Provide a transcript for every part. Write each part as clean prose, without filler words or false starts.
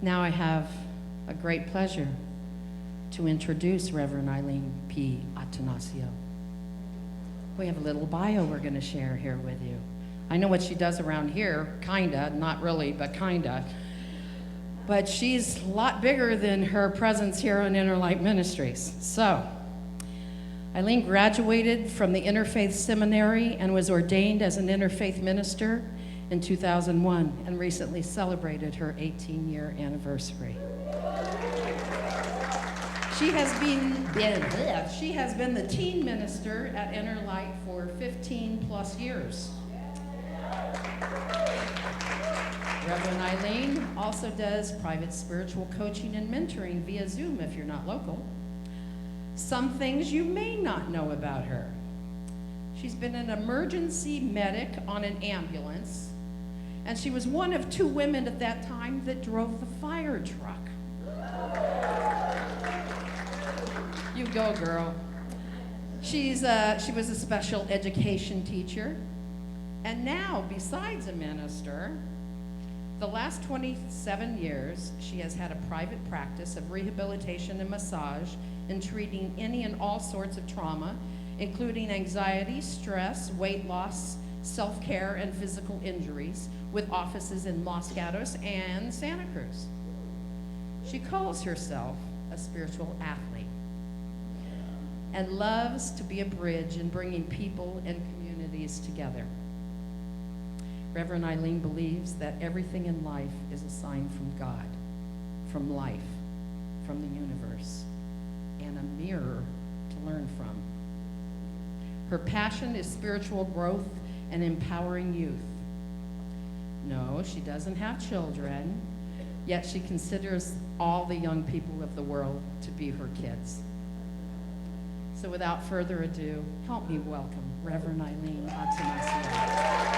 Now I have a great pleasure to introduce Reverend Eileen P. Attanasio. We have a little bio we're going to share here with you. I know what she does around here, kinda, not really, but kinda. But she's a lot bigger than her presence here on Inner Light Ministries. So, Eileen graduated from the Interfaith Seminary and was ordained as an interfaith minister in 2001 and recently celebrated her 18-year anniversary. She has been the teen minister at Inner Light for 15 plus years. Reverend Eileen also does private spiritual coaching and mentoring via Zoom if you're not local. Some things you may not know about her. She's been an emergency medic on an ambulance, and she was one of 2 women at that time that drove the fire truck. You go, girl. She was a special education teacher, and now, besides a minister, the last 27 years, she has had a private practice of rehabilitation and massage in treating any and all sorts of trauma, including anxiety, stress, weight loss, self-care, and physical injuries, with offices in Los Gatos and Santa Cruz. She calls herself a spiritual athlete and loves to be a bridge in bringing people and communities together. Reverend Eileen believes that everything in life is a sign from God, from life, from the universe, and a mirror to learn from. Her passion is spiritual growth and empowering youth. No, she doesn't have children, yet she considers all the young people of the world to be her kids. So without further ado, help me welcome Reverend Eileen Attanasio.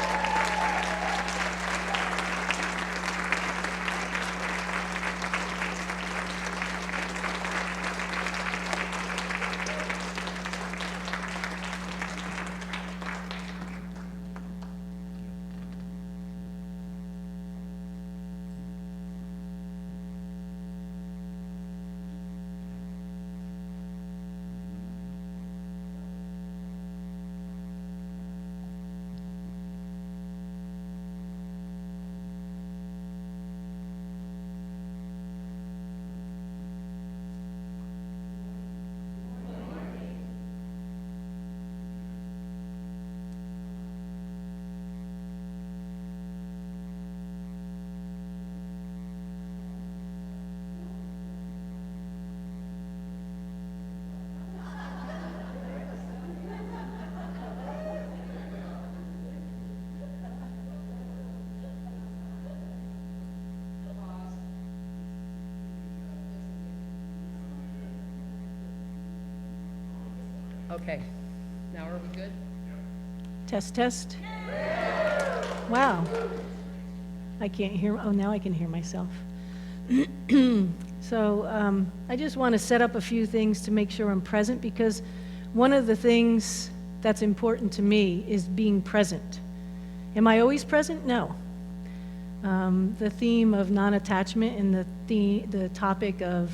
Okay, now are we good? Test, test. Wow. I can't hear, oh, now I can hear myself. So I just want to set up a few things to make sure I'm present, because one of the things that's important to me is being present. Am I always present? No. The theme of non-attachment and the topic of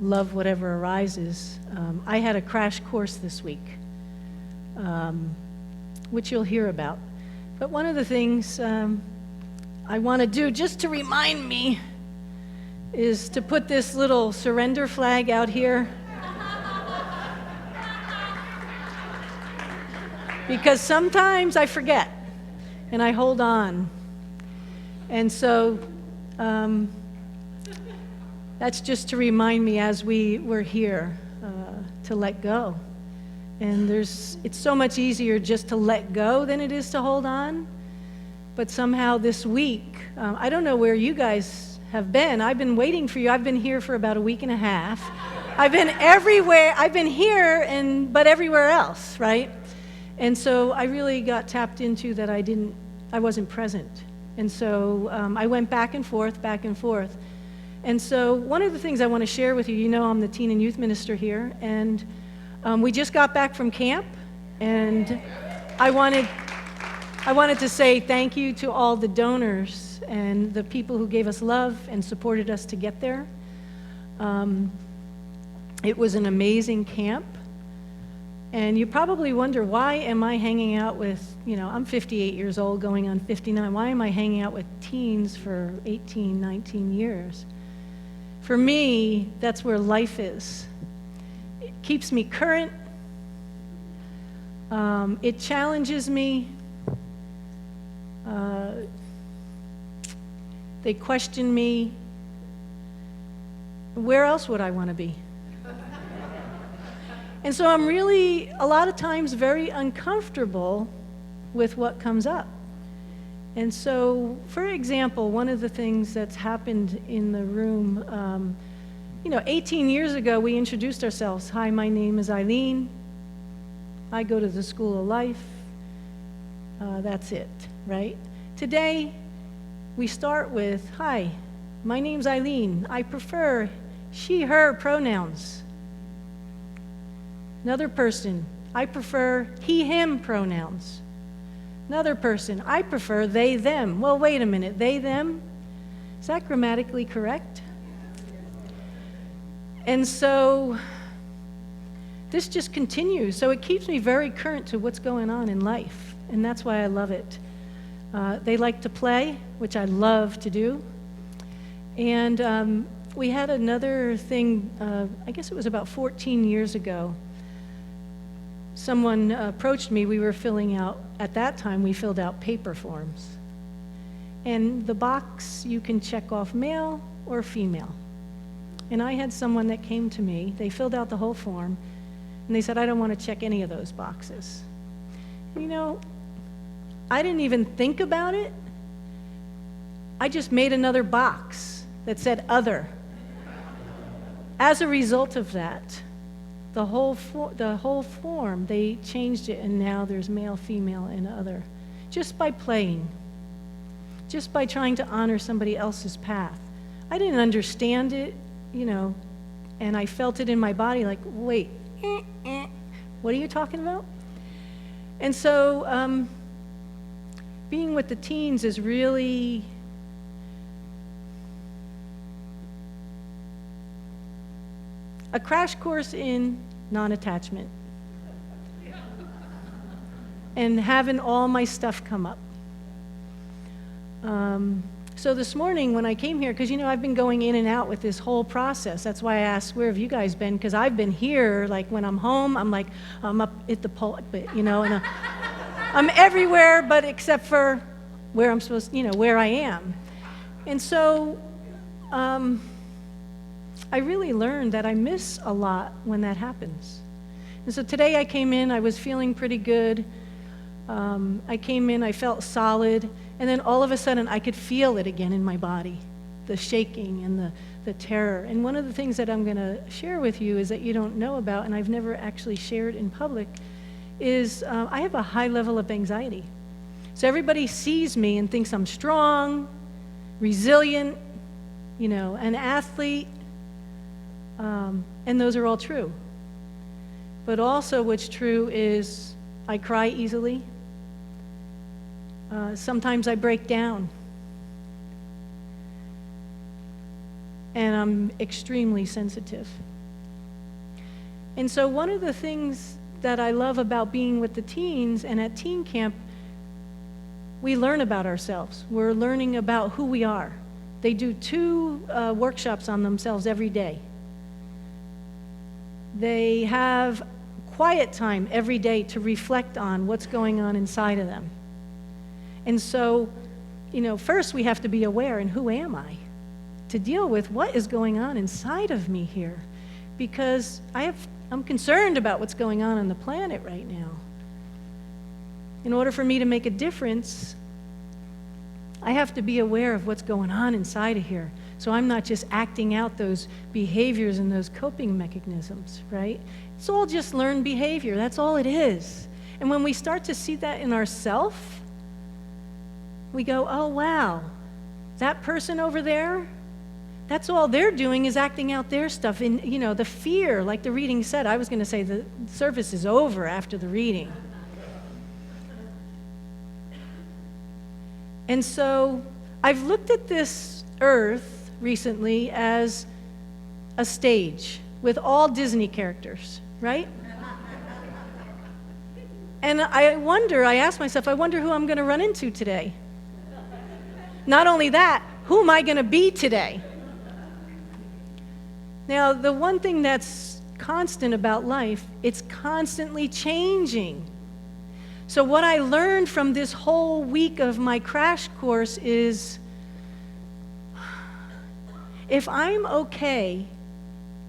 love whatever arises. I had a crash course this week, which you'll hear about. But one of the things I want to do, just to remind me, is to put this little surrender flag out here. Because sometimes I forget, and I hold on. And so that's just to remind me as we're here to let go. And it's so much easier just to let go than it is to hold on. But somehow this week, I don't know where you guys have been. I've been waiting for you. I've been here for about a week and a half. I've been everywhere. I've been here, but everywhere else, right? And so I really got tapped into that I wasn't present. And so I went back and forth. And so one of the things I want to share with you, you know I'm the teen and youth minister here, and we just got back from camp, and I wanted I wanted to say thank you to all the donors and the people who gave us love and supported us to get there. It was an amazing camp. And you probably wonder, why am I hanging out with, I'm 58 years old, going on 59. Why am I hanging out with teens for 18, 19 years? For me, that's where life is. It keeps me current. It challenges me. They question me. Where else would I want to be? And so I'm really, a lot of times, very uncomfortable with what comes up. And so, for example, one of the things that's happened in the room, 18 years ago, we introduced ourselves. Hi, my name is Eileen. I go to the School of Life. That's it, right? Today, we start with, hi, my name's Eileen. I prefer she, her pronouns. Another person, I prefer he, him pronouns. Another person, I prefer they, them. Well, wait a minute, they, them? Is that grammatically correct? And so this just continues. So it keeps me very current to what's going on in life, and that's why I love it. They like to play, which I love to do. And we had another thing, I guess it was about 14 years ago. Someone approached me. We were filling out, at that time, we filled out paper forms. And the box, you can check off male or female. And I had someone that came to me. They filled out the whole form, and they said, I don't want to check any of those boxes. I didn't even think about it. I just made another box that said other. As a result of that, the whole form, they changed it, and now there's male, female, and other. Just by playing. Just by trying to honor somebody else's path. I didn't understand it, and I felt it in my body like, wait, what are you talking about? And so, being with the teens is really a crash course in non-attachment and having all my stuff come up. So this morning when I came here, because I've been going in and out with this whole process. That's why I asked, where have you guys been? Because I've been here, like when I'm home, I'm up at the pulpit, and I'm everywhere, but except for where I'm supposed, where I am. And so I really learned that I miss a lot when that happens. And so today I came in, I was feeling pretty good. I came in, I felt solid, and then all of a sudden I could feel it again in my body, the shaking and the terror. And one of the things that I'm going to share with you is that you don't know about, and I've never actually shared in public, is I have a high level of anxiety. So everybody sees me and thinks I'm strong, resilient, an athlete, and those are all true. But also what's true is I cry easily. Sometimes I break down. And I'm extremely sensitive. And so one of the things that I love about being with the teens and at teen camp, we learn about ourselves. We're learning about who we are. They do 2 workshops on themselves every day. They have quiet time every day to reflect on what's going on inside of them. And so, first we have to be aware, and who am I? To deal with what is going on inside of me here. Because I'm concerned about what's going on the planet right now. In order for me to make a difference, I have to be aware of what's going on inside of here. So I'm not just acting out those behaviors and those coping mechanisms, right? It's all just learned behavior. That's all it is. And when we start to see that in ourselves, we go, oh, wow, that person over there, that's all they're doing is acting out their stuff. And, the fear, like the reading said, I was going to say the service is over after the reading. And so I've looked at this earth recently as a stage with all Disney characters, right? And I ask myself, I wonder who I'm going to run into today. Not only that, who am I going to be today? Now, the one thing that's constant about life, it's constantly changing. So what I learned from this whole week of my crash course is, if I'm okay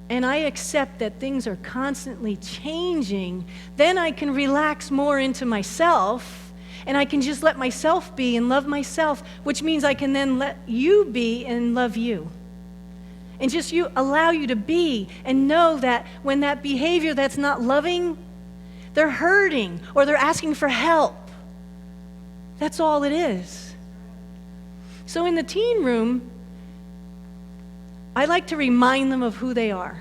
and I accept that things are constantly changing, then I can relax more into myself, and I can just let myself be and love myself, which means I can then let you be and love you. And just allow you to be, and know that when that behavior that's not loving, they're hurting or they're asking for help. That's all it is. So in the teen room, I like to remind them of who they are.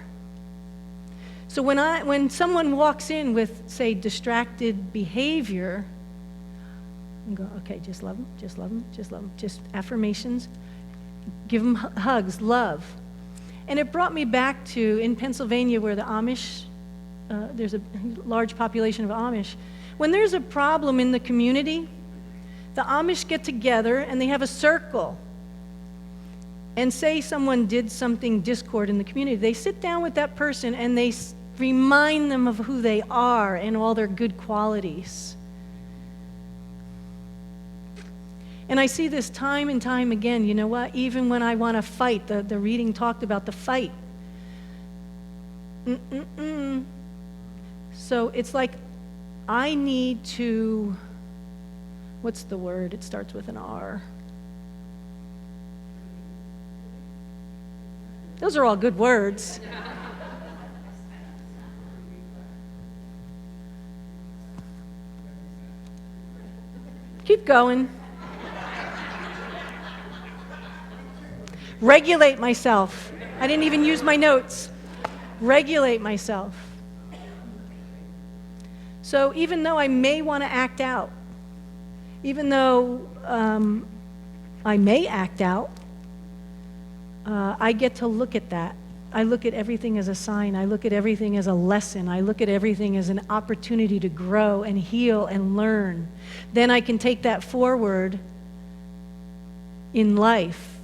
So when someone walks in with, say, distracted behavior, I go, okay, just love them, just love them, just love them. Just affirmations. Give them hugs, love. And it brought me back to, in Pennsylvania, where the Amish, there's a large population of Amish. When there's a problem in the community, the Amish get together and they have a circle. And say someone did something discord in the community, they sit down with that person and they remind them of who they are and all their good qualities. And I see this time and time again. You know what? Even when I want to fight, the reading talked about the fight. So it's like I need to, what's the word? It starts with an R. Those are all good words. Keep going. Regulate myself. I didn't even use my notes. Regulate myself. So even though I may want to act out, even though I may act out, I get to look at that. I look at everything as a sign. I look at everything as a lesson. I look at everything as an opportunity to grow and heal and learn. Then I can take that forward in life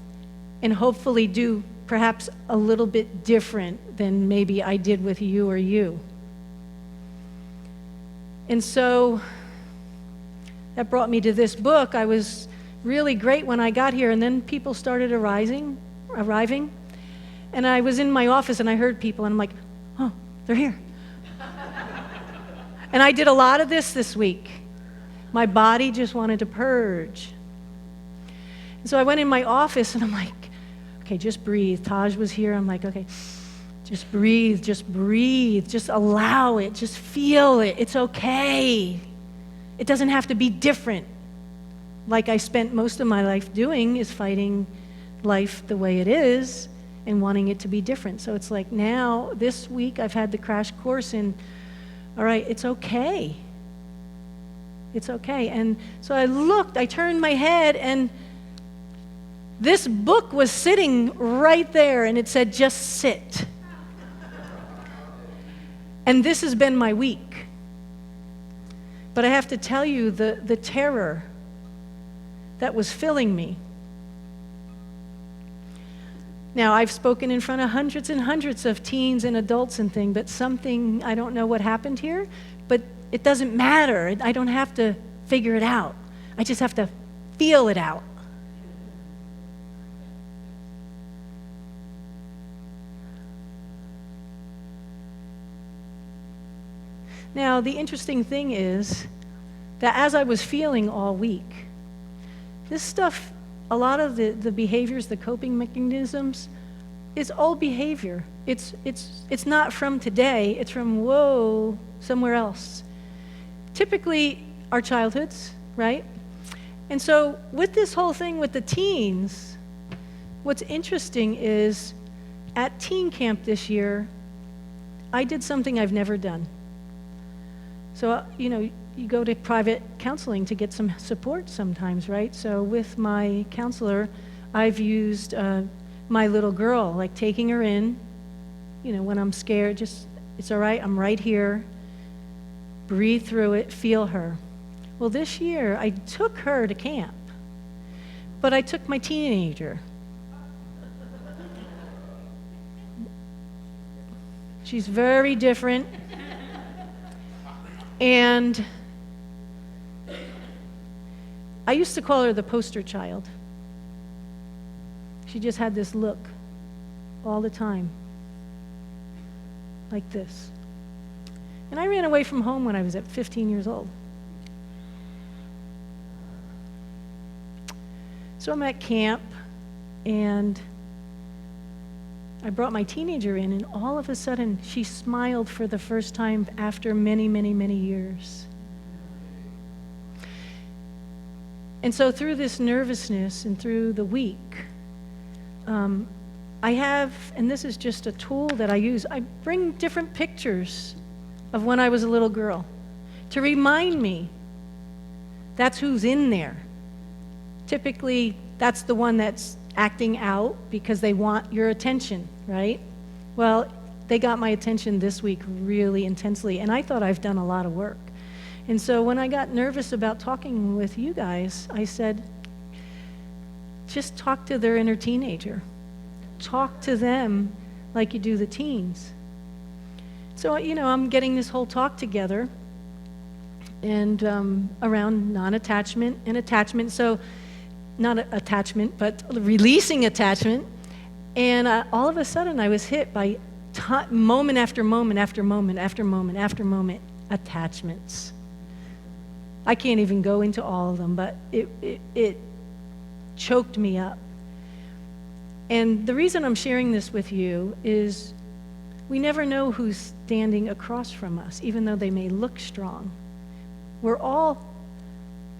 and hopefully do perhaps a little bit different than maybe I did with you or you. And so that brought me to this book. I was really great when I got here, and then people started arriving. And I was in my office and I heard people and I'm like, oh, they're here. And I did a lot of this week. My body just wanted to purge. And so I went in my office and I'm like, okay, just breathe. Taj was here. I'm like, okay, just breathe, just allow it, just feel it. It's okay. It doesn't have to be different. Like I spent most of my life doing, is fighting life the way it is and wanting it to be different. So it's like now, this week, I've had the crash course in, all right, it's okay. It's okay. And so I turned my head, and this book was sitting right there, and it said, just sit. And this has been my week. But I have to tell you, the terror that was filling me. Now, I've spoken in front of hundreds and hundreds of teens and adults and things, but something, I don't know what happened here, but it doesn't matter. I don't have to figure it out. I just have to feel it out. Now, the interesting thing is that as I was feeling all week, this stuff, a lot of the behaviors, the coping mechanisms, is old behavior. It's not from today. It's from, somewhere else. Typically, our childhoods, right? And so with this whole thing with the teens, what's interesting is at teen camp this year, I did something I've never done. So, you go to private counseling to get some support sometimes, right? So with my counselor, I've used my little girl, like taking her in, when I'm scared, just, it's all right, I'm right here. Breathe through it, feel her. Well, this year, I took her to camp, but I took my teenager. She's very different. And I used to call her the poster child. She just had this look all the time, like this. And I ran away from home when I was at 15 years old. So I'm at camp, and I brought my teenager in, and all of a sudden, she smiled for the first time after many, many, many years. And so through this nervousness and through the week, I have, and this is just a tool that I use, I bring different pictures of when I was a little girl to remind me that's who's in there. Typically, that's the one that's acting out because they want your attention, right? Well, they got my attention this week really intensely, and I thought I've done a lot of work. And so when I got nervous about talking with you guys, I said, just talk to their inner teenager. Talk to them like you do the teens. So, I'm getting this whole talk together and around non-attachment and attachment. So, not attachment, but releasing attachment. And all of a sudden, I was hit by moment after moment after moment after moment after moment attachments. I can't even go into all of them, but it choked me up. And the reason I'm sharing this with you is we never know who's standing across from us, even though they may look strong. We're all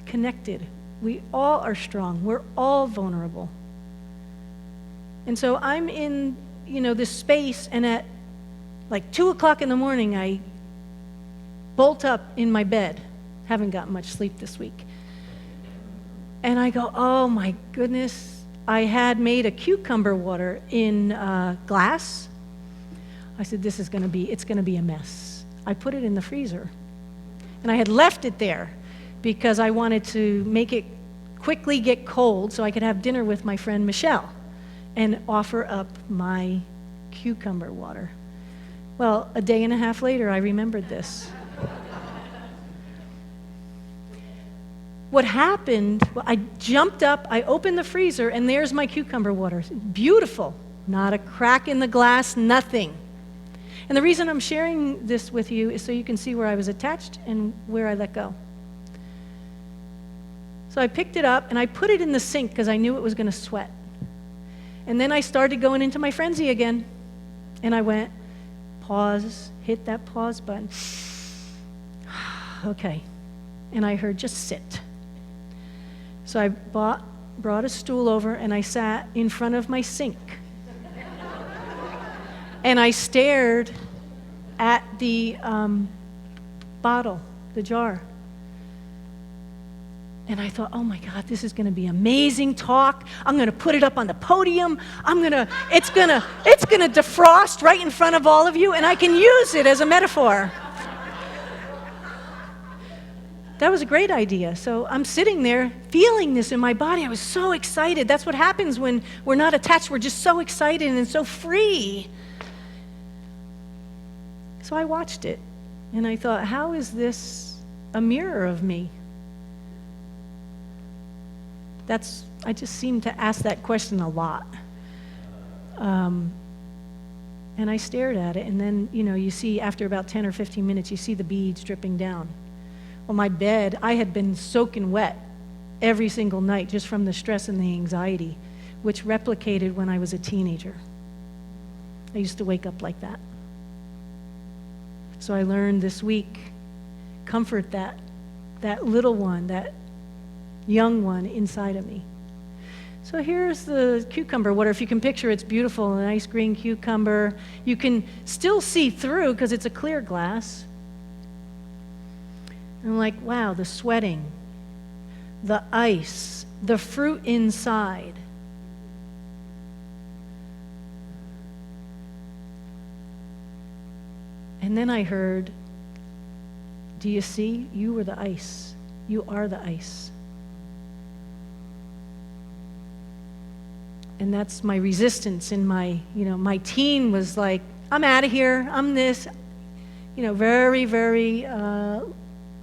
connected. We all are strong. We're all vulnerable. And so I'm in, this space, and at like 2 o'clock in the morning, I bolt up in my bed. Haven't gotten much sleep this week. And I go, oh my goodness, I had made a cucumber water in glass. I said, it's going to be a mess. I put it in the freezer. And I had left it there because I wanted to make it quickly get cold so I could have dinner with my friend Michelle and offer up my cucumber water. Well, a day and a half later, I remembered this. What happened, I jumped up, I opened the freezer, and there's my cucumber water. Beautiful. Not a crack in the glass, nothing. And the reason I'm sharing this with you is so you can see where I was attached and where I let go. So I picked it up, and I put it in the sink because I knew it was going to sweat. And then I started going into my frenzy again. And I went, pause, hit that pause button. Okay. And I heard, just sit. So I brought a stool over, and I sat in front of my sink. And I stared at the bottle, the jar. And I thought, oh my God, this is going to be amazing talk. I'm going to put it up on the podium. It's going to defrost right in front of all of you, and I can use it as a metaphor. That was a great idea. So I'm sitting there feeling this in my body. I was so excited. That's what happens when we're not attached. We're just so excited and so free. So I watched it, and I thought, how is this a mirror of me? I just seem to ask that question a lot. And I stared at it, and then, you see after about 10 or 15 minutes, you see the beads dripping down. Well, my bed, I had been soaking wet every single night just from the stress and the anxiety, which replicated when I was a teenager. I used to wake up like that. So I learned this week, comfort that little one, that young one inside of me. So here's the cucumber water. If you can picture, it's beautiful, a nice green cucumber. You can still see through because it's a clear glass. And I'm like, wow, the sweating, the ice, the fruit inside. And then I heard, do you see? You were the ice. You are the ice. And that's my resistance in my teen was like, I'm out of here, I'm this, very, very,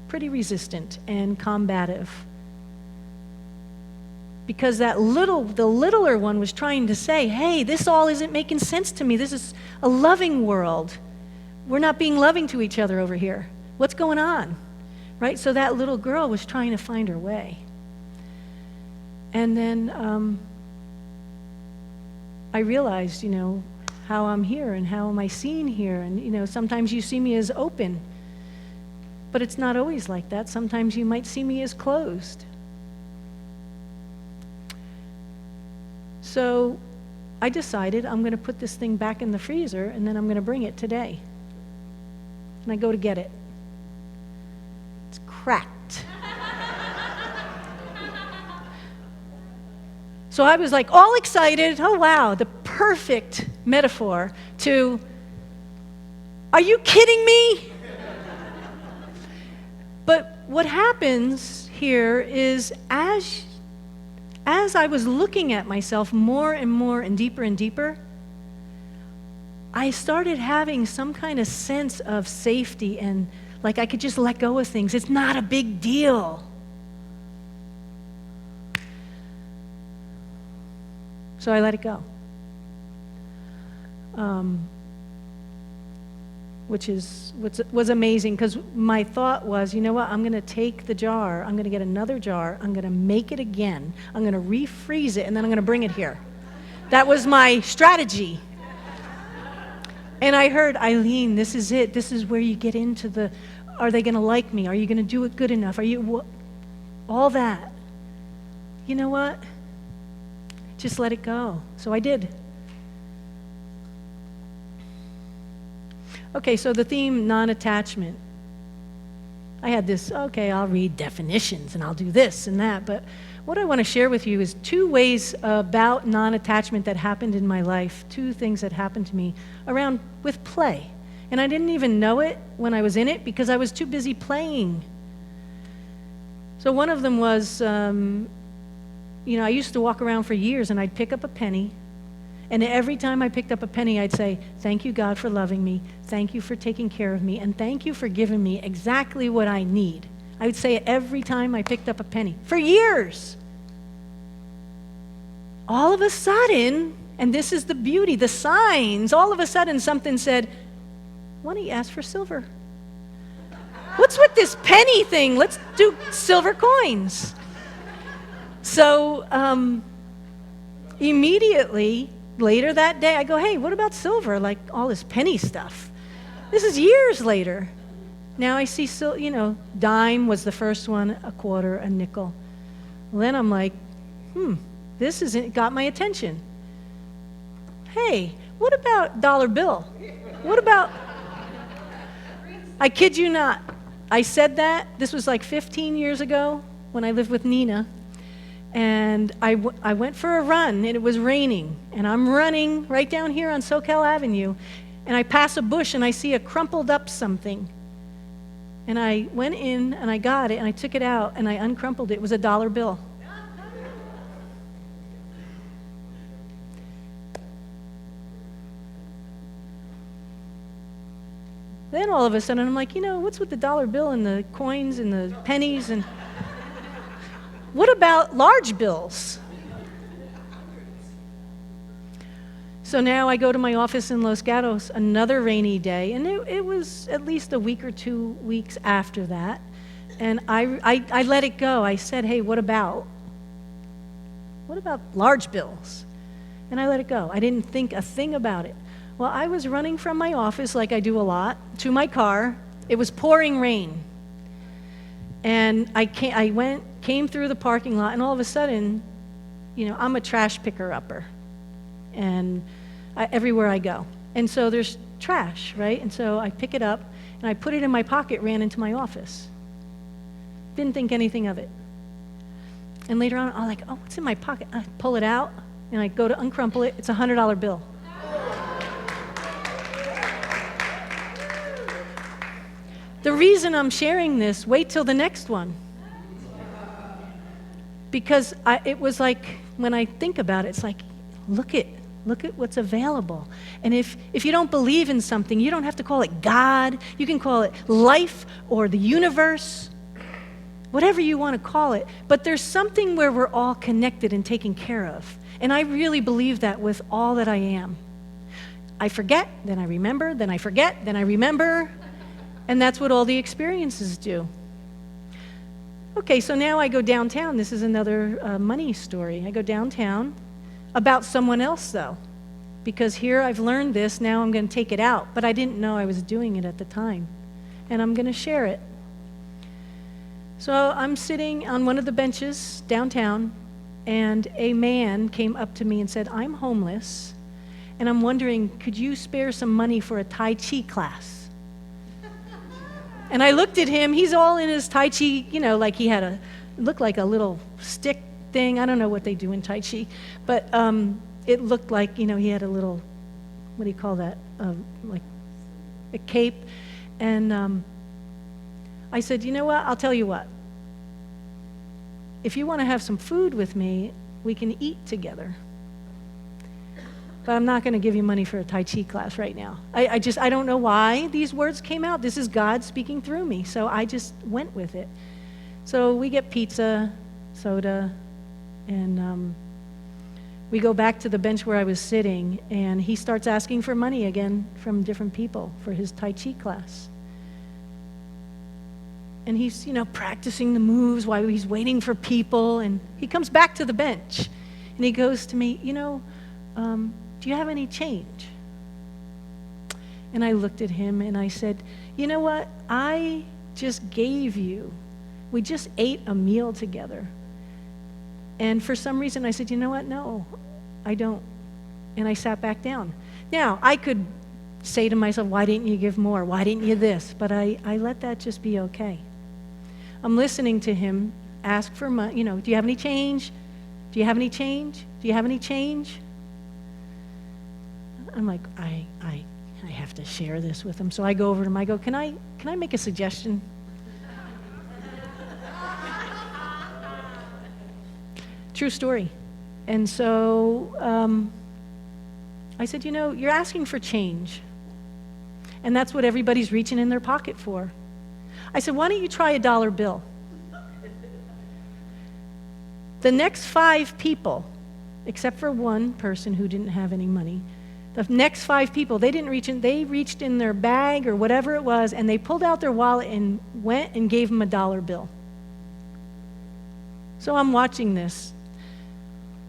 pretty resistant and combative. Because the littler one was trying to say, hey, this all isn't making sense to me. This is a loving world. We're not being loving to each other over here. What's going on? Right? So that little girl was trying to find her way. And then I realized, how I'm here and how am I seen here. And, sometimes you see me as open, but it's not always like that. Sometimes you might see me as closed. So I decided I'm going to put this thing back in the freezer and then I'm going to bring it today. And I go to get it. It's cracked. So I was like all excited. Oh, wow, the perfect metaphor to, are you kidding me? But what happens here is as I was looking at myself more and more and deeper, I started having some kind of sense of safety and like I could just let go of things. It's not a big deal. So I let it go. Which was amazing because my thought was, you know what, I'm going to take the jar, I'm going to get another jar, I'm going to make it again, I'm going to refreeze it, and then I'm going to bring it here. That was my strategy. And I heard, Eileen, this is it. This is where you get into the, are they going to like me? Are you going to do it good enough? All that. You know what? Just let it go. So I did. Okay, so the theme, non-attachment. I had this, okay, I'll read definitions and I'll do this and that, but what I want to share with you is 2 ways about non-attachment that happened in my life, 2 things that happened to me around with play. And I didn't even know it when I was in it because I was too busy playing. So one of them was, I used to walk around for years and I'd pick up a penny. And every time I picked up a penny, I'd say, thank you, God, for loving me. Thank you for taking care of me. And thank you for giving me exactly what I need. I would say it every time I picked up a penny. For years. All of a sudden, and this is the beauty, the signs, all of a sudden something said, why don't you ask for silver? What's with this penny thing? Let's do silver coins. So immediately, later that day, I go, hey, what about silver? Like all this penny stuff. This is years later. Now I see, dime was the first one, a quarter, a nickel. Well, then I'm like, this got my attention. Hey, what about dollar bill? What about, I kid you not, I said that, this was like 15 years ago when I lived with Nina. And I went for a run, and it was raining. And I'm running right down here on Soquel Avenue. And I pass a bush, and I see a crumpled up something. And I went in, and I got it, and I took it out, and I uncrumpled it. It was a dollar bill. Then all of a sudden, I'm like, what's with the dollar bill and the coins and the pennies and... What about large bills? So now I go to my office in Los Gatos, another rainy day, and it was at least a week or 2 weeks after that, and I let it go. I said, hey, what about large bills? And I let it go. I didn't think a thing about it. Well, I was running from my office, like I do a lot, to my car. It was pouring rain. And I came through the parking lot, and all of a sudden, I'm a trash picker-upper, and everywhere I go. And so there's trash, right? And so I pick it up, and I put it in my pocket, ran into my office. Didn't think anything of it. And later on, I'm like, oh, what's in my pocket? I pull it out, and I go to uncrumple it. It's a $100 bill. The reason I'm sharing this, wait till the next one. Because it was like, when I think about it, it's like, look at what's available. And if you don't believe in something, you don't have to call it God. You can call it life or the universe, whatever you want to call it. But there's something where we're all connected and taken care of. And I really believe that with all that I am. I forget, then I remember, then I forget, then I remember. And that's what all the experiences do. Okay, so now I go downtown. This is another money story. I go downtown about someone else, though, because here I've learned this. Now I'm going to take it out, but I didn't know I was doing it at the time, and I'm going to share it. So I'm sitting on one of the benches downtown, and a man came up to me and said, I'm homeless, and I'm wondering, could you spare some money for a Tai Chi class? And I looked at him. He's all in his Tai Chi, like he had looked like a little stick thing. I don't know what they do in Tai Chi, but it looked like, he had a little, what do you call that, like a cape. And I said, you know what, I'll tell you what. If you want to have some food with me, we can eat together. But I'm not going to give you money for a Tai Chi class right now. I don't know why these words came out. This is God speaking through me, so I just went with it. So we get pizza, soda, and we go back to the bench where I was sitting, and he starts asking for money again from different people for his Tai Chi class. And he's, practicing the moves while he's waiting for people, and he comes back to the bench, and he goes to me, do you have any change? And I looked at him and I said, you know what? I just gave you, we just ate a meal together. And for some reason I said, you know what? No, I don't. And I sat back down. Now, I could say to myself, why didn't you give more? Why didn't you this? But I let that just be okay. I'm listening to him ask for money, do you have any change? Do you have any change? Do you have any change? I'm like, I have to share this with him. So I go over to him. I go, can I make a suggestion? True story. And so I said, you're asking for change. And that's what everybody's reaching in their pocket for. I said, why don't you try a $1 bill? The next 5 people, except for one person who didn't have any money, the next 5 people, they didn't reach in, they reached in their bag or whatever it was, and they pulled out their wallet and went and gave him a $1 bill. So I'm watching this,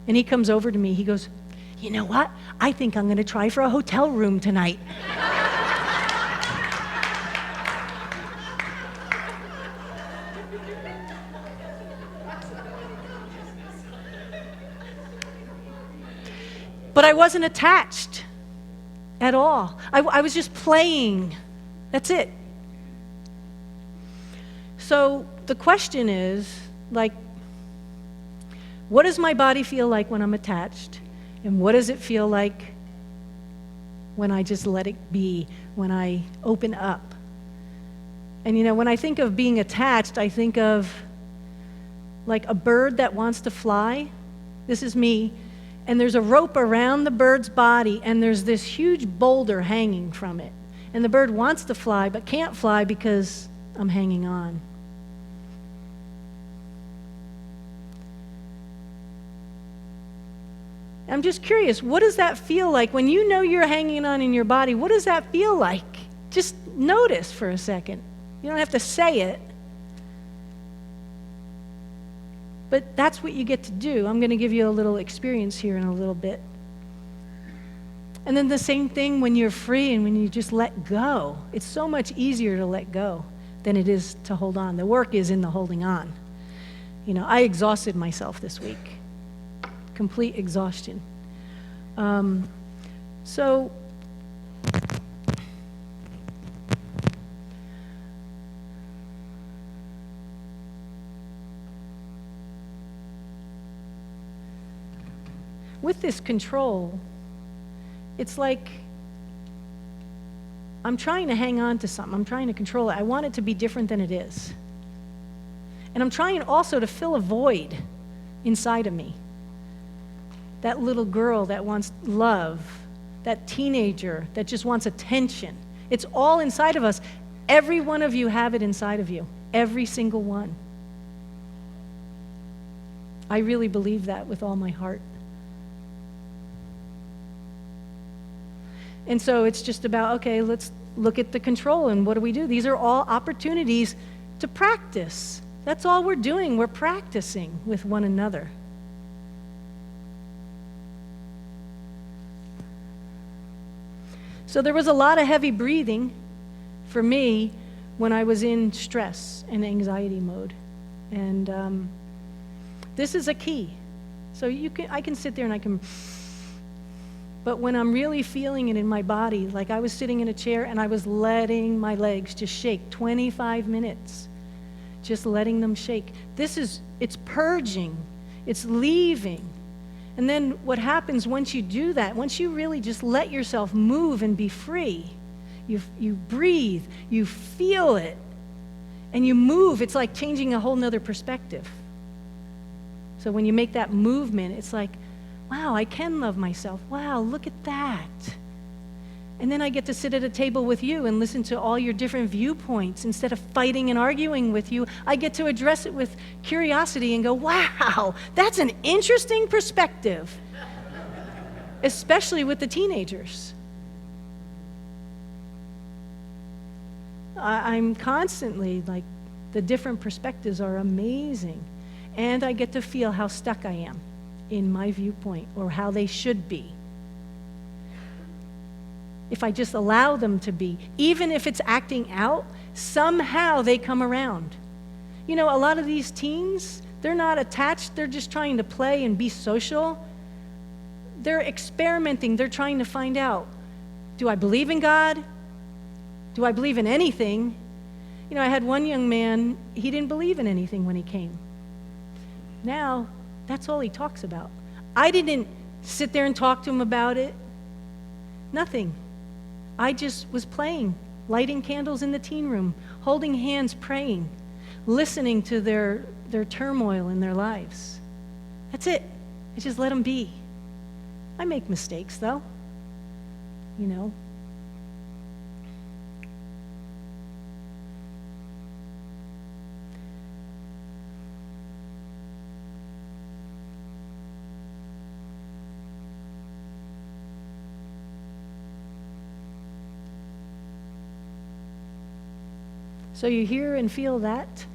and he comes over to me. He goes, you know what? I think I'm going to try for a hotel room tonight. But I wasn't attached at all. I was just playing. That's it. So the question is, what does my body feel like when I'm attached? And what does it feel like when I just let it be, when I open up? And when I think of being attached, I think of like a bird that wants to fly. This is me. And there's a rope around the bird's body, and there's this huge boulder hanging from it. And the bird wants to fly, but can't fly because I'm hanging on. I'm just curious, what does that feel like? When you know you're hanging on in your body, what does that feel like? Just notice for a second. You don't have to say it. But that's what you get to do. I'm going to give you a little experience here in a little bit. And then the same thing when you're free and when you just let go. It's so much easier to let go than it is to hold on. The work is in the holding on. I exhausted myself this week. Complete exhaustion. So with this control, it's like I'm trying to hang on to something. I'm trying to control it. I want it to be different than it is. And I'm trying also to fill a void inside of me. That little girl that wants love, that teenager that just wants attention. It's all inside of us. Every one of you have it inside of you. Every single one. I really believe that with all my heart. And so it's just about, okay, let's look at the control and what do we do? These are all opportunities to practice. That's all we're doing. We're practicing with one another. So there was a lot of heavy breathing for me when I was in stress and anxiety mode. And this is a key. So I can sit there and I can, but when I'm really feeling it in my body, like I was sitting in a chair and I was letting my legs just shake 25 minutes, just letting them shake. It's purging, it's leaving. And then what happens once you do that, once you really just let yourself move and be free, you breathe, you feel it, and you move. It's like changing a whole nother perspective. So when you make that movement, it's like, wow, I can love myself. Wow, look at that. And then I get to sit at a table with you and listen to all your different viewpoints. Instead of fighting and arguing with you, I get to address it with curiosity and go, wow, that's an interesting perspective. Especially with the teenagers. I'm constantly, like, the different perspectives are amazing. And I get to feel how stuck I am in my viewpoint or how they should be. If I just allow them to be, even if it's acting out, somehow they come around. You know, a lot of these teens, they're not attached, they're just trying to play and be social. They're experimenting, they're trying to find out, do I believe in God? Do I believe in anything? You know, I had one young man, he didn't believe in anything when he came. Now, that's all he talks about. I didn't sit there and talk to him about it. Nothing. I just was playing, lighting candles in the teen room, holding hands, praying, listening to their turmoil in their lives. That's it. I just let them be. I make mistakes, though. You know. So you hear and feel that?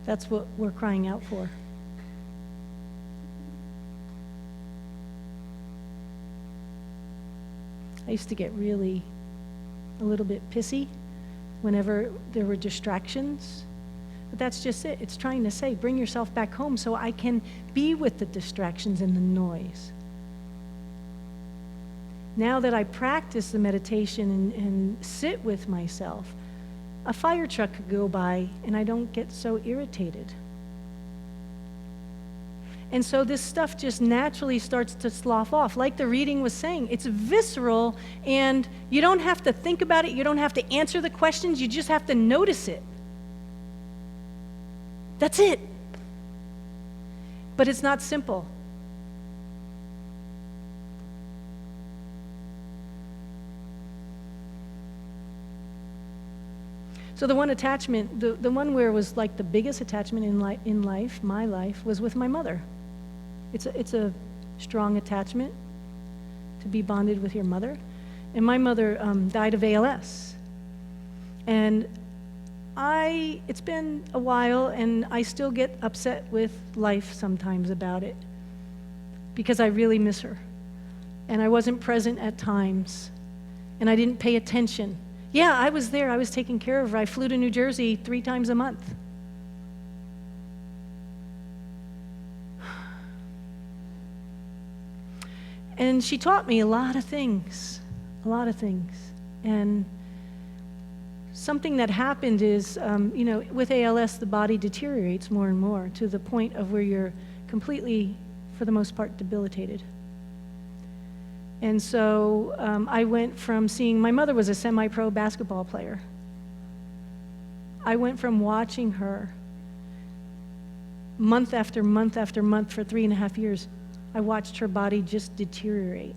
That's what we're crying out for. I used to get really a little bit pissy whenever there were distractions. But that's just it. It's trying to say, bring yourself back home so I can be with the distractions and the noise. Now that I practice the meditation and sit with myself, a fire truck could go by and I don't get so irritated. And so this stuff just naturally starts to slough off. Like the reading was saying, it's visceral and you don't have to think about it. You don't have to answer the questions. You just have to notice it. That's it. But it's not simple. So the one attachment, the one where it was like the biggest attachment in life, my life, was with my mother. It's a strong attachment to be bonded with your mother. And my mother died of ALS. And it's been a while, and I still get upset with life sometimes about it because I really miss her. And I wasn't present at times, and I didn't pay attention. Yeah, I was there. I was taking care of her. I flew to New Jersey 3 times a month. And she taught me a lot of things. And something that happened is, with ALS, the body deteriorates more and more to the point of where you're completely, for the most part, debilitated. And so I went from seeing, my mother was a semi-pro basketball player. I went from watching her month after month after month for 3.5 years. I watched her body just deteriorate.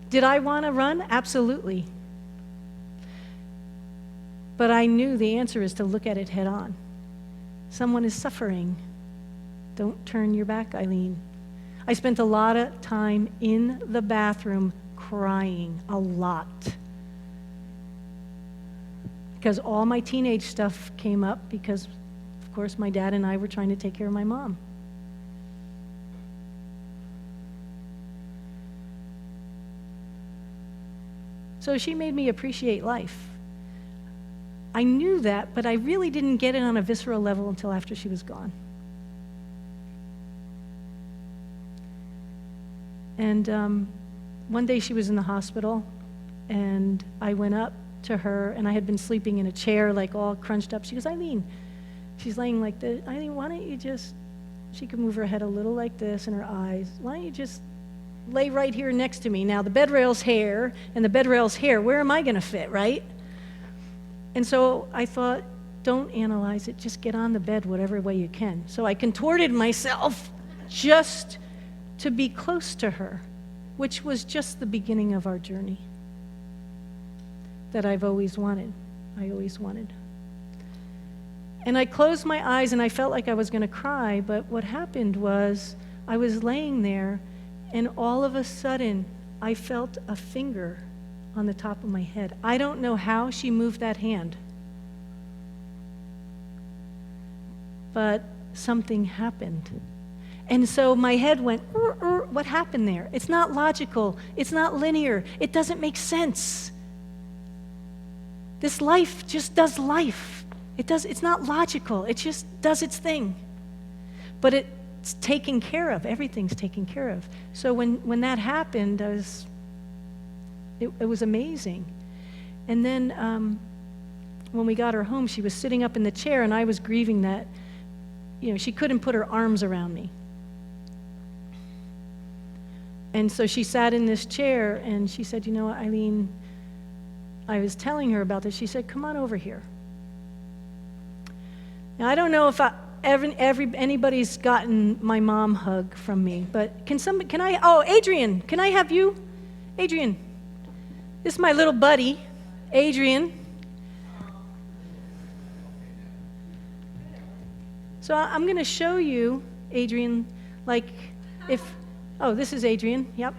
Did I want to run? Absolutely. But I knew the answer is to look at it head on. Someone is suffering. Don't turn your back, Eileen. I spent a lot of time in the bathroom crying, a lot. Because all my teenage stuff came up because, of course, my dad and I were trying to take care of my mom. So she made me appreciate life. I knew that, but I really didn't get it on a visceral level until after she was gone. And one day she was in the hospital, and I went up to her, and I had been sleeping in a chair, like all crunched up. She goes, Eileen, she's laying like this. Eileen, why don't you just, she could move her head a little like this and her eyes. Why don't you just lay right here next to me? Now, the bed rail's here, and the bed rail's here. Where am I going to fit, right? And so I thought, don't analyze it. Just get on the bed whatever way you can. So I contorted myself just to be close to her, which was just the beginning of our journey that I've always wanted. I always wanted. And I closed my eyes, and I felt like I was going to cry, but what happened was I was laying there, and all of a sudden, I felt a finger on the top of my head. I don't know how she moved that hand, but something happened. And so my head went, what happened there? It's not logical. It's not linear. It doesn't make sense. This life just does life. It's not logical. It just does its thing. But it's taken care of. Everything's taken care of. So when that happened, it was amazing. And then when we got her home, she was sitting up in the chair, and I was grieving that, she couldn't put her arms around me. And so she sat in this chair, and she said, Eileen, I was telling her about this. She said, come on over here. Now, I don't know if anybody's gotten my mom hug from me, but Adrian, can I have you? Adrian, this is my little buddy, Adrian. So I'm going to show you, Adrian, this is Adrian, yep.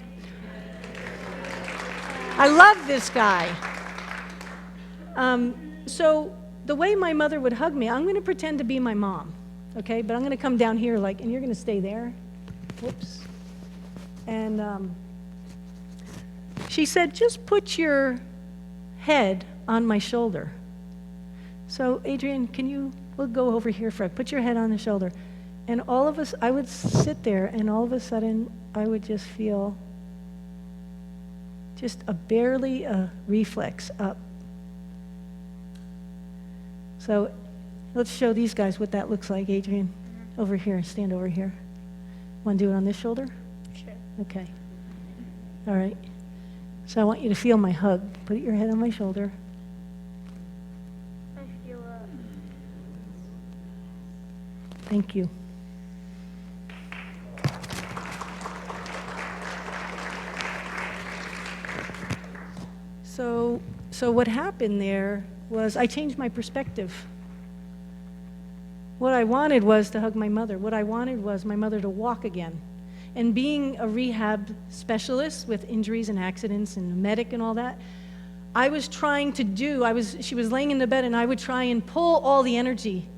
I love this guy. So the way my mother would hug me, I'm going to pretend to be my mom, okay? But I'm going to come down here and you're going to stay there. Whoops. And she said, just put your head on my shoulder. So Adrian, we'll go over here put your head on the shoulder. And all of us, I would sit there, and all of a sudden, I would just feel just barely a reflex up. So let's show these guys what that looks like, Adrian. Over here, stand over here. Want to do it on this shoulder? Sure. Okay. All right. So I want you to feel my hug. Put your head on my shoulder. I feel Thank you. So what happened there was I changed my perspective. What I wanted was to hug my mother. What I wanted was my mother to walk again. And being a rehab specialist with injuries and accidents and a medic and all that, I was trying to she was laying in the bed, and I would try and pull all the energy,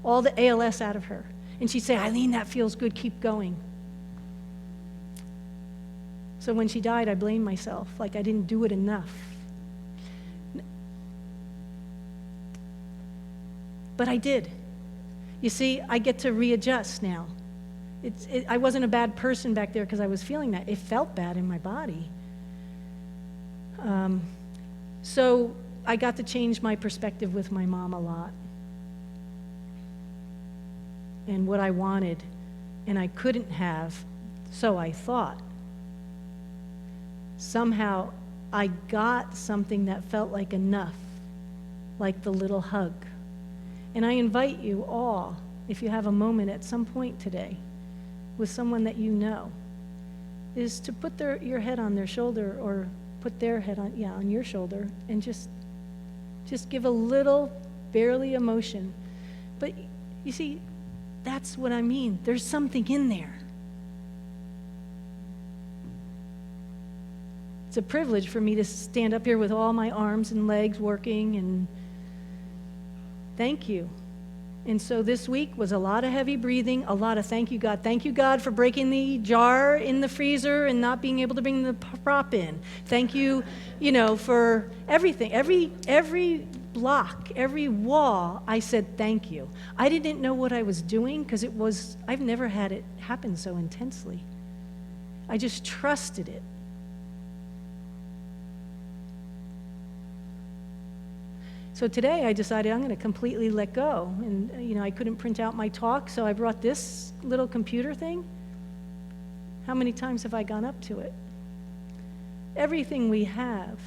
all the ALS out of her. And she'd say, Eileen, that feels good, keep going. So when she died, I blamed myself, like I didn't do it enough. But I did. You see, I get to readjust now. I wasn't a bad person back there because I was feeling that. It felt bad in my body. So I got to change my perspective with my mom a lot. And what I wanted, and I couldn't have, so I thought. Somehow, I got something that felt like enough, like the little hug. And I invite you all, if you have a moment at some point today, with someone that you know, is to put your head on their shoulder, or put their head on your shoulder, and just give a little, barely emotion. But you see, that's what I mean. There's something in there. It's a privilege for me to stand up here with all my arms and legs working, and thank you. And so this week was a lot of heavy breathing, a lot of thank you, God. Thank you, God, for breaking the jar in the freezer and not being able to bring the prop in. Thank you, for everything. Every block, every wall, I said thank you. I didn't know what I was doing because I've never had it happen so intensely. I just trusted it. So today I decided I'm going to completely let go. And, I couldn't print out my talk, so I brought this little computer thing. How many times have I gone up to it? Everything we have,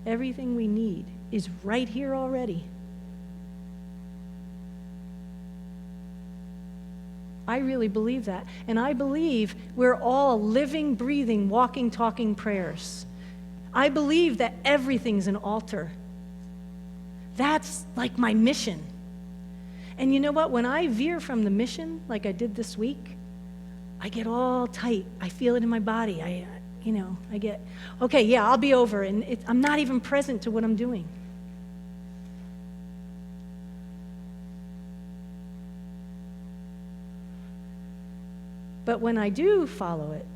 everything we need is right here already. I really believe that. And I believe we're all living, breathing, walking, talking prayers. I believe that everything's an altar. That's like my mission. And you know what? When I veer from the mission, like I did this week, I get all tight. I feel it in my body. I get, okay, yeah, I'll be over. And I'm not even present to what I'm doing. But when I do follow it,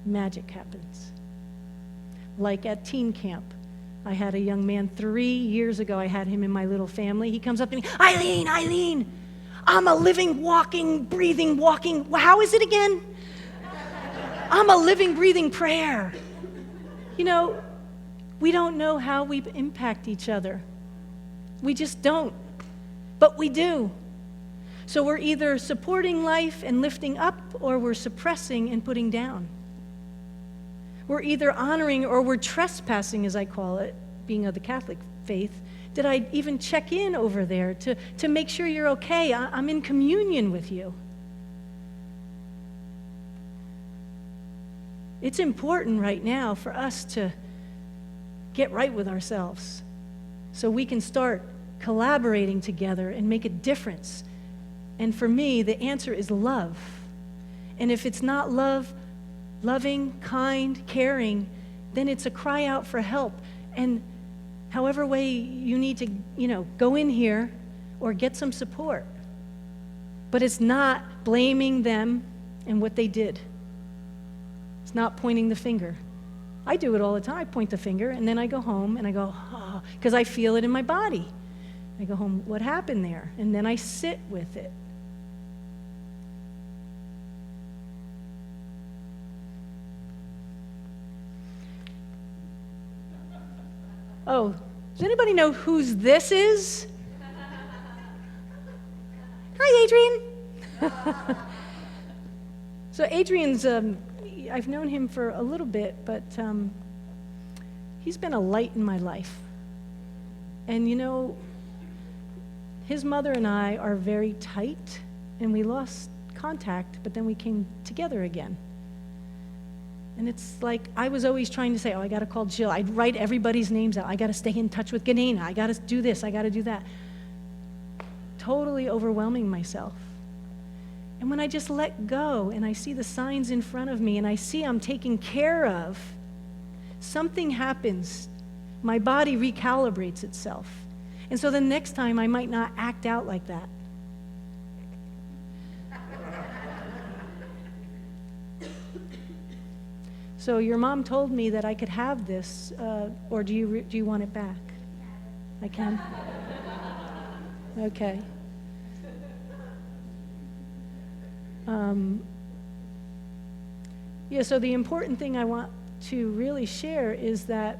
magic happens. Like at teen camp, I had a young man 3 years ago. I had him in my little family. He comes up to me, Eileen, I'm a living, walking, breathing, walking. How is it again? I'm a living, breathing prayer. We don't know how we impact each other. We just don't. But we do. So we're either supporting life and lifting up, or we're suppressing and putting down. We're either honoring or we're trespassing, as I call it, being of the Catholic faith. Did I even check in over there to make sure you're okay? I'm in communion with you. It's important right now for us to get right with ourselves so we can start collaborating together and make a difference. And for me, the answer is love. And if it's not love, loving, kind, caring, then it's a cry out for help. And however way you need to, go in here or get some support. But it's not blaming them and what they did. It's not pointing the finger. I do it all the time. I point the finger, and then I go home and I go, oh, because I feel it in my body. I go home, what happened there? And then I sit with it. Oh, does anybody know whose this is? Hi, Adrian. So Adrian's, I've known him for a little bit, but he's been a light in my life. And his mother and I are very tight, and we lost contact, but then we came together again. And it's like I was always trying to say, I got to call Jill. I'd write everybody's names out. I got to stay in touch with Ganina. I got to do this. I got to do that. Totally overwhelming myself. And when I just let go and I see the signs in front of me and I see I'm taken care of, something happens. My body recalibrates itself. And so the next time I might not act out like that. So your mom told me that I could have this, or do you want it back? I can? Okay. So the important thing I want to really share is that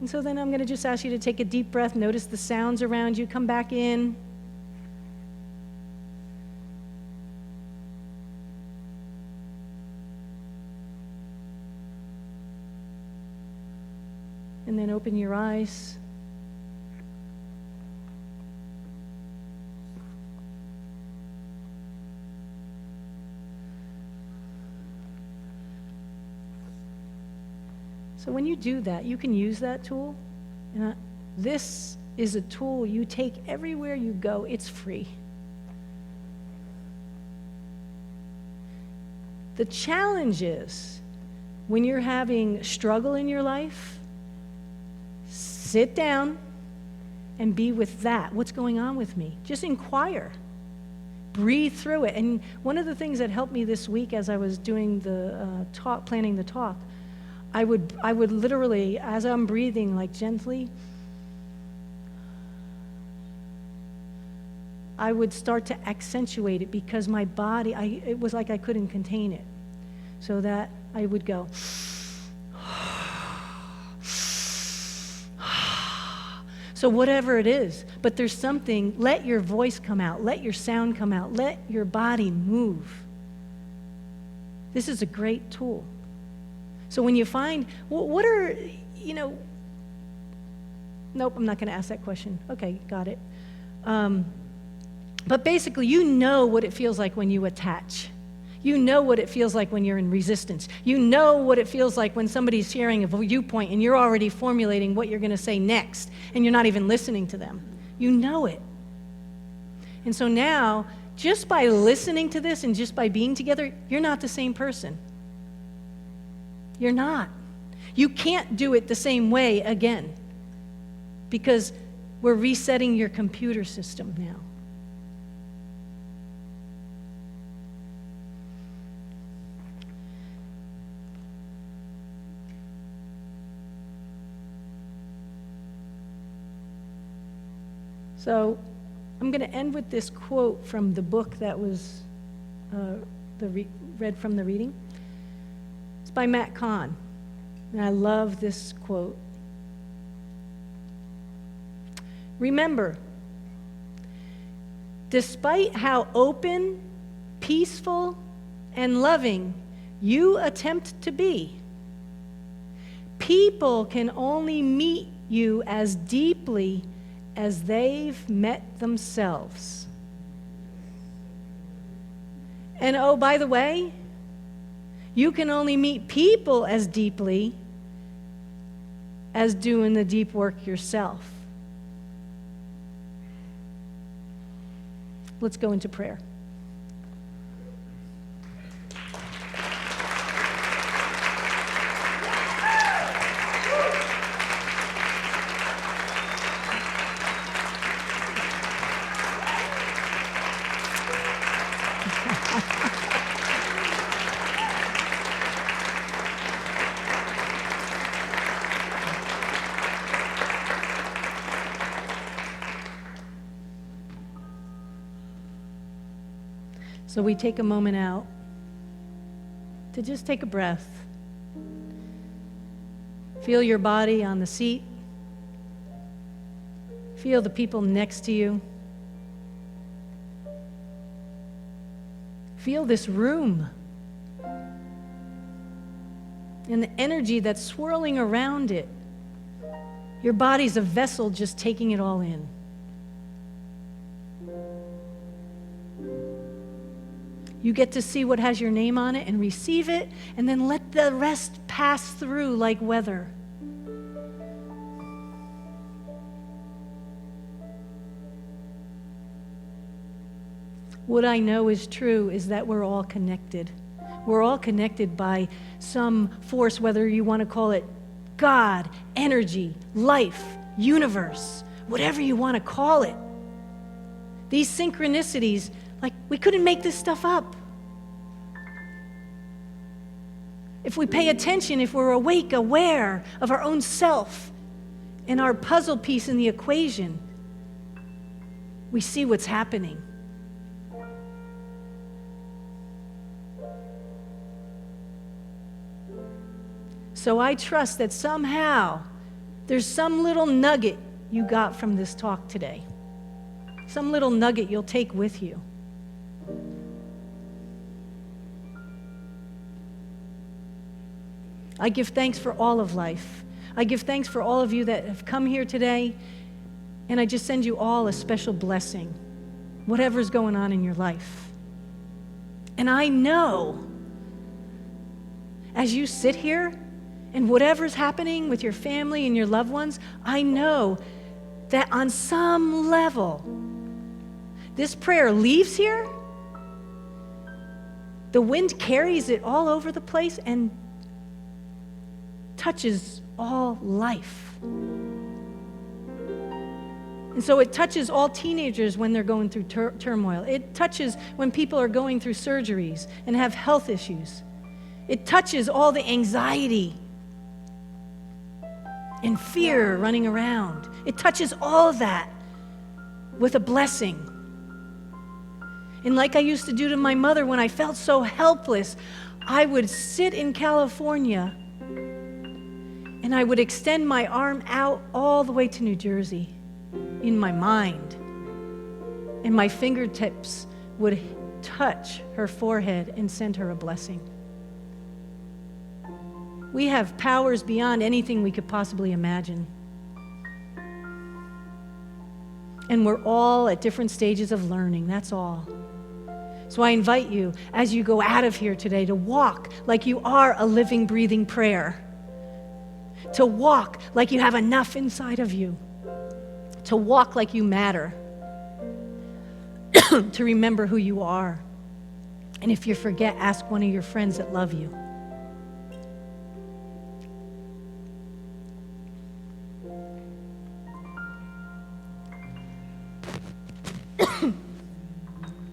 And so then I'm going to just ask you to take a deep breath, notice the sounds around you, come back in. And then open your eyes. So when you do that, you can use that tool. And this is a tool you take everywhere you go. It's free. The challenge is when you're having struggle in your life, sit down and be with that. What's going on with me? Just inquire. Breathe through it. And one of the things that helped me this week as I was doing the planning the talk, I would literally, as I'm breathing, like gently, I would start to accentuate it because my body, it was like I couldn't contain it. So that I would go, so whatever it is, but there's something, let your voice come out, let your sound come out, let your body move. This is a great tool. So when you find, what are, nope, I'm not going to ask that question. Okay, got it. But basically, you know what it feels like when you attach. You know what it feels like when you're in resistance. You know what it feels like when somebody's sharing a viewpoint and you're already formulating what you're going to say next, and you're not even listening to them. You know it. And so now, just by listening to this and just by being together, you're not the same person. You're not. You can't do it the same way again because we're resetting your computer system now. So I'm going to end with this quote from the book that was read from the reading. It's by Matt Kahn, and I love this quote. Remember, despite how open, peaceful, and loving you attempt to be, people can only meet you as deeply as they've met themselves. And oh, by the way, you can only meet people as deeply as doing the deep work yourself. Let's go into prayer. So we take a moment out to just take a breath. Feel your body on the seat. Feel the people next to you. Feel this room and the energy that's swirling around it. Your body's a vessel just taking it all in. You get to see what has your name on it and receive it, and then let the rest pass through like weather. What I know is true is that we're all connected. We're all connected by some force, whether you want to call it God, energy, life, universe, whatever you want to call it. These synchronicities, like, we couldn't make this stuff up. If we pay attention, if we're awake, aware of our own self and our puzzle piece in the equation, we see what's happening. So I trust that somehow There's some little nugget you got from this talk today. Some little nugget you'll take with you. I give thanks for all of life. I give thanks for all of you that have come here today, and I just send you all a special blessing, whatever's going on in your life. And I know, as you sit here, and whatever's happening with your family and your loved ones, I know that on some level, this prayer leaves here, the wind carries it all over the place and touches all life. And so it touches all teenagers when they're going through turmoil. It touches when people are going through surgeries and have health issues. It touches all the anxiety and fear running around. It touches all of that with a blessing. And like I used to do to my mother when I felt so helpless, I would sit in California and I would extend my arm out all the way to New Jersey in my mind. And my fingertips would touch her forehead and send her a blessing. We have powers beyond anything we could possibly imagine. And we're all at different stages of learning, that's all. So I invite you, as you go out of here today, to walk like you are a living, breathing prayer. To walk like you have enough inside of you. To walk like you matter. To remember who you are. And if you forget, ask one of your friends that love you.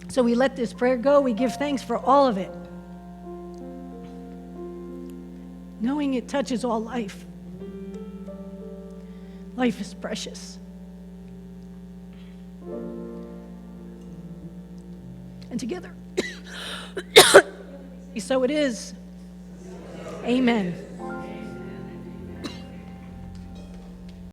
So we let this prayer go. We give thanks for all of it, knowing it touches all life. Life is precious. And together, so it is. Amen.